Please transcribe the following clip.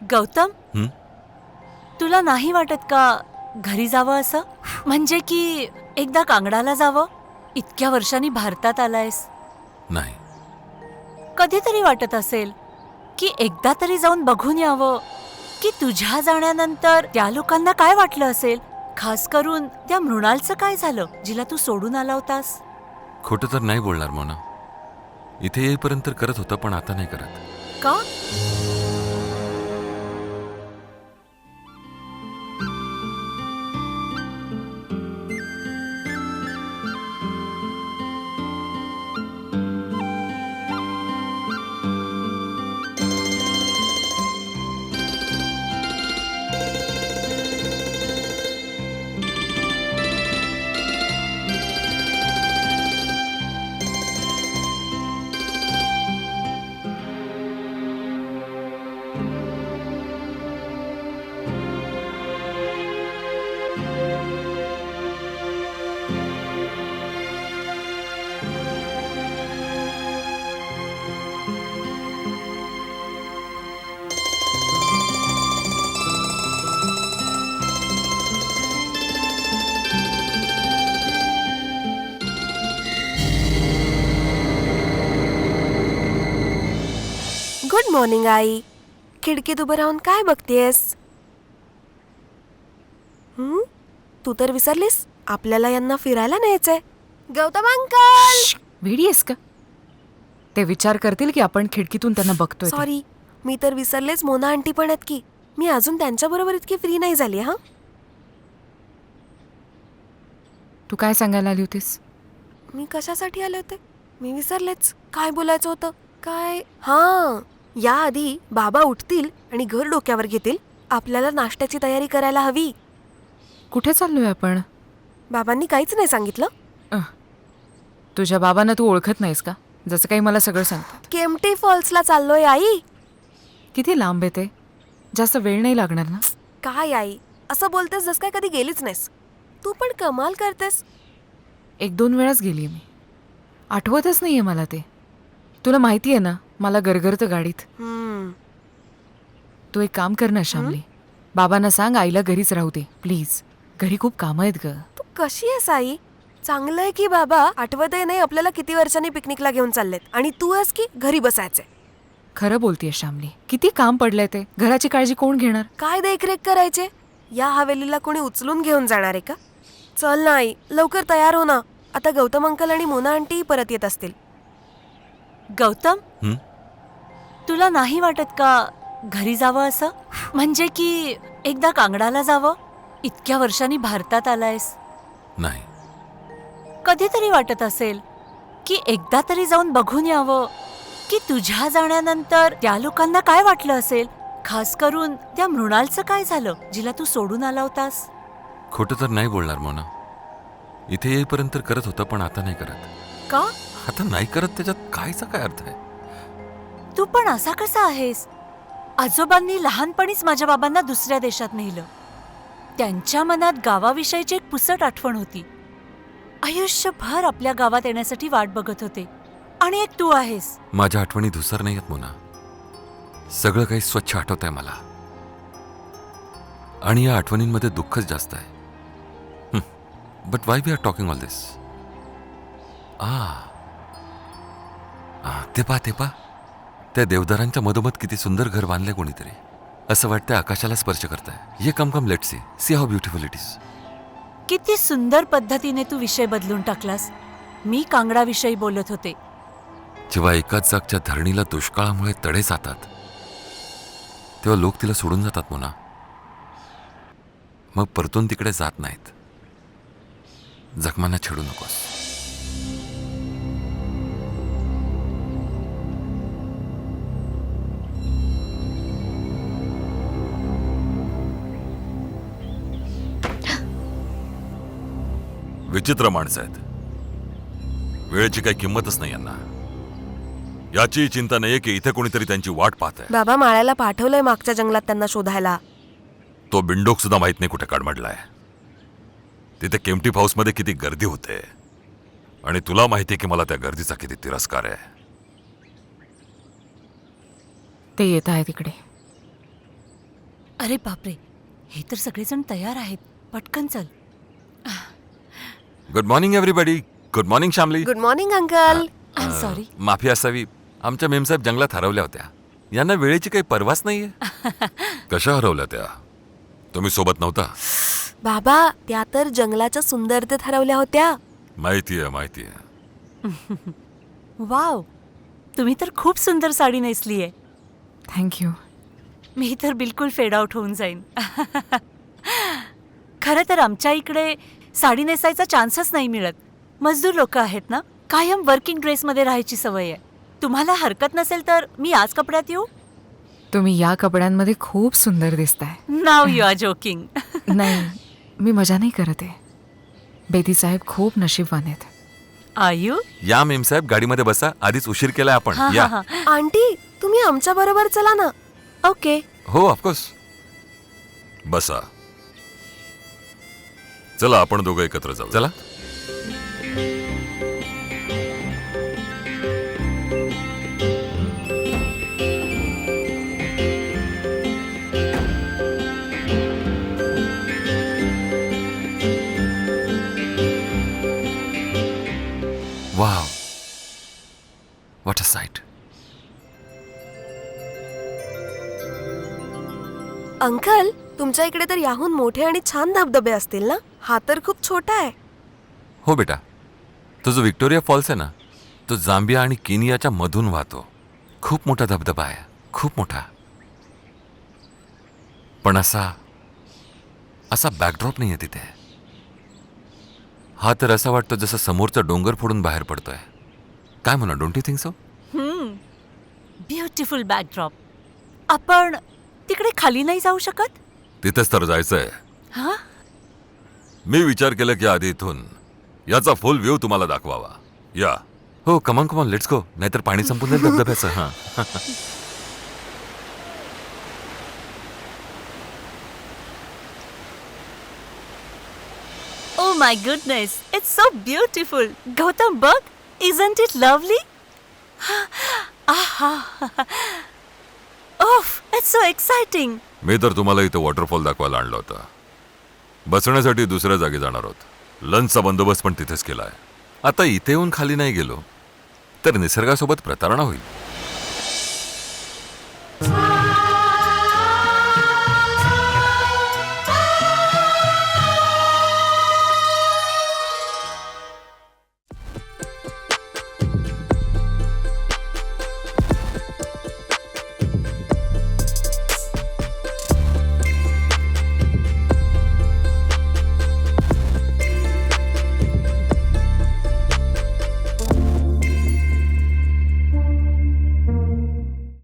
गौतम, हं? तुला नाही वाटत का घरी जावं असं? म्हणजे की एकदा कांगडाला जावं? इतक्या वर्षांनी भारतात आलायस. नाही. कधीतरी वाटत असेल की एकदा तरी जाऊन बघून यावं की तुझ्या जाण्यानंतर त्या लोकांना काय वाटलं असेल. खास करून त्या मृणालचं काय झालं जिला तू सोडून आला होतास. खोटं तर नाही बोलणार मोना. इथे येईपर्यंत करत होता, पण आता नाही करत. का? Good morning I. खिडकीत उभं राहून काय बघतेस? तू तर विसरलीस, आपल्याला यांना फिरायला न्यायचंय. गौतम अंकल. वेडी आहेस का? ते विचार करतील की आपण खिडकीतून त्यांना बघतोय ते. सॉरी, मी तर विसरलेच. मोना आंटी पण आहेत की. मी अजून त्यांच्याबरोबर इतकी फ्री नाही झाली. हा, तू काय सांगायला आली होतीस? मी कशासाठी आले होते मी विसरलेच. काय बोलायचं होतं काय? हा, याआधी बाबा उठतील आणि घर डोक्यावर घेतील. आपल्याला नाश्त्याची तयारी करायला हवी. कुठे चाललोय आपण? बाबांनी काहीच नाही सांगितलं. तुझ्या बाबांना तू ओळखत नाहीस का? जसं काही मला सगळं सांगतात. केम्प्टी फॉल्सला चाललोय आई. किती लांब आहे ते? जास्त वेळ नाही लागणार ना? काय आई, असं बोलतेस जस काय कधी गेलीच नाहीस. तू पण कमाल करतेस. 1-2 वेळाच गेली मी. आठवतच नाहीये मला ते. तुला माहिती आहे ना, मला गरगरतं गाडीत. तू एक काम कर ना श्यामली, बाबांना सांग आईला घरीच राहू दे प्लीज. घरी खूप कामं आहेत ग. तू कशी आहेस आई? चांगलं आहे की बाबा आठवतही नाही आपल्याला किती वर्षांनी पिकनिकला घेऊन चाललेत आणि तू आहेस की घरी बसायचे. खरं बोलतेय श्यामली, किती काम पडलंय ते. घराची काळजी कोण घेणार? काय देखरेख करायचे? या हवेलीला कोणी उचलून घेऊन जाणार आहे का? चल ना आई, लवकर तयार हो ना. आता गौतम अंकल आणि मोना आंटी परत येत असतील. गौतम, हं? तुला नाही वाटत का घरी जावं असं? म्हणजे की एकदा कांगडाला जावं? इतक्या वर्षांनी भारतात आलायस. नाही. कधीतरी वाटत असेल की एकदा तरी जाऊन बघून यावं की तुझ्या जाण्यानंतर त्या लोकांना काय वाटलं असेल. खास करून त्या मृणालचं काय झालं जिला तू सोडून आला होतास. खोटं तर नाही बोलणार मोना. इथे येईपर्यंत करत होता, पण आता नाही करत. का? आता नाही करत त्याच्यात कायचा काय अर्थ आहे? तू पण असा कसा आहेस? आजोबांनी लहानपणीच माझ्या बाबांना दुसऱ्या देशात नेलं. त्यांच्या मनात गावाविषयीची एक पुसट आठवण होती. आयुष्यभर आपल्या गावात येण्यासाठी वाट बघत होते. आणि एक तू आहेस. माझ्या आठवणी धुसर नाही आहेत मोना. सगळं काही स्वच्छ आठवत आहे मला. आणि या आठवणींमध्ये दुःखच जास्त आहे. But why we are talking all this? ते पा त्या देवदारांच्या मधोमध किती सुंदर घर बांधले कोणीतरी. असं वाटतंय आकाशाला स्पर्श करताय. ये come let see how beautiful it is. किती सुंदर पद्धतीने तू विषय बदलून टाकलास. मी कांगडाविषयी बोलत होते. जेव्हा एकाच जागच्या धरणीला दुष्काळामुळे तडे जातात, तेव्हा लोक तिला सोडून जातात मोना. मग परतून तिकडे जात नाहीत. जखमांना छेडू नकोस. विचित्र माणसं आहेत. वेळेची काही किंमतच नाही यांना. याची चिंता नाहीये की इथे कोणीतरी त्यांची वाट पाहत आहे. बाबा माळ्याला पाठवलंय मागच्या जंगलात त्यांना शोधायला. तो बिंडोक सुद्धा माहित नाही कुठे काढमडलाय. तिथे केम्प्टी हाऊसमध्ये किती गर्दी होते, आणि तुला माहिती की मला त्या गर्दीचा किती तिरस्कार आहे. ते येत आहे तिकडे. अरे बापरे, हे तर सगळेजण तयार आहेत. पटकन चल. Good morning everybody. Good morning Shyamali. Good morning uncle. Sorry. माफी असावी, आमच्या मेमसाहेब जंगलात हरवल्या होत्या. यांना वेळेची काही पर्वाच नाहीये. कशा हरवल्या त्या? तुम्ही सोबत नव्हता? बाबा, त्या तर जंगलाच्या सुंदरतेत हरवल्या होत्या. माहितीये. वाव, तुम्ही तर खूप सुंदर साडी नेसलीये. थँक्यू. मी तर बिलकुल फेड आउट होऊन जाईन. खरं तर आमच्या इकडे साडी नेसायचा चान्सच नाही मिळत. मजदूर लोक आहेत ना, कायम वर्किंग ड्रेसमध्ये राहायची सवय आहे. तुम्हाला हरकत नसेल तर मी आज कपड्यात येऊ? तुम्ही या कपड्यांमध्ये खूप सुंदर दिसताय. नाव यू आर जोकिंग. नाही, मी मजा नाही करत आहे. बेदी साहेब खूप नशीबवान आहेत. आयु? या मेमसाहेब, गाडीमध्ये बसा. आधीच उशीर केलाय आपण. या. आंटी, तुम्ही आमच्या बरोबर चला ना. ओके. हो, ऑफकोर्स. बसा. चला, आपण दोघं एकत्र जाऊ. चला. Wow, what a site. Uncle, तुमच्या इकडे तर याहून मोठे आणि छान धबधबे असतील ना? हा तर खूप छोटा आहे. हो बेटा, तो जो व्हिक्टोरिया फॉल्स आहे ना, तो जांबिया आणि केनियाच्या मधून वाहतो. खूप मोठा धबधबा आहे, खूप मोठा. पण असा बॅकड्रॉप नाहीये तिथे. हा तर असा वाटतो जसं समोरचा डोंगर फोडून बाहेर पडतोय. काय म्हणा, don't you think so? Beautiful backdrop. आपण तिकडे खाली नाही जाऊ शकत? तिथेच तर जायचंय. हा? मी विचार केला की आधी इथून याचा फुल व्ह्यू तुम्हाला दाखवावा. या. हो, कमॉन लेट्स गो. नाहीतर पाणी संपून जाईल धबधब्याचं. हा. Oh my goodness, it's so beautiful. Gautam, bug, isn't it lovely? Aha. Oh, it's so exciting. मी तर तुम्हाला इथं वॉटरफॉल दाखवायला आणलं होतं. बसण्यासाठी दुसऱ्या जागी जाणार आहोत. लंचचा बंदोबस्त पण तिथेच केलाय. आता इथे येऊन खाली नाही गेलो तर निसर्गासोबत प्रतारणा होईल.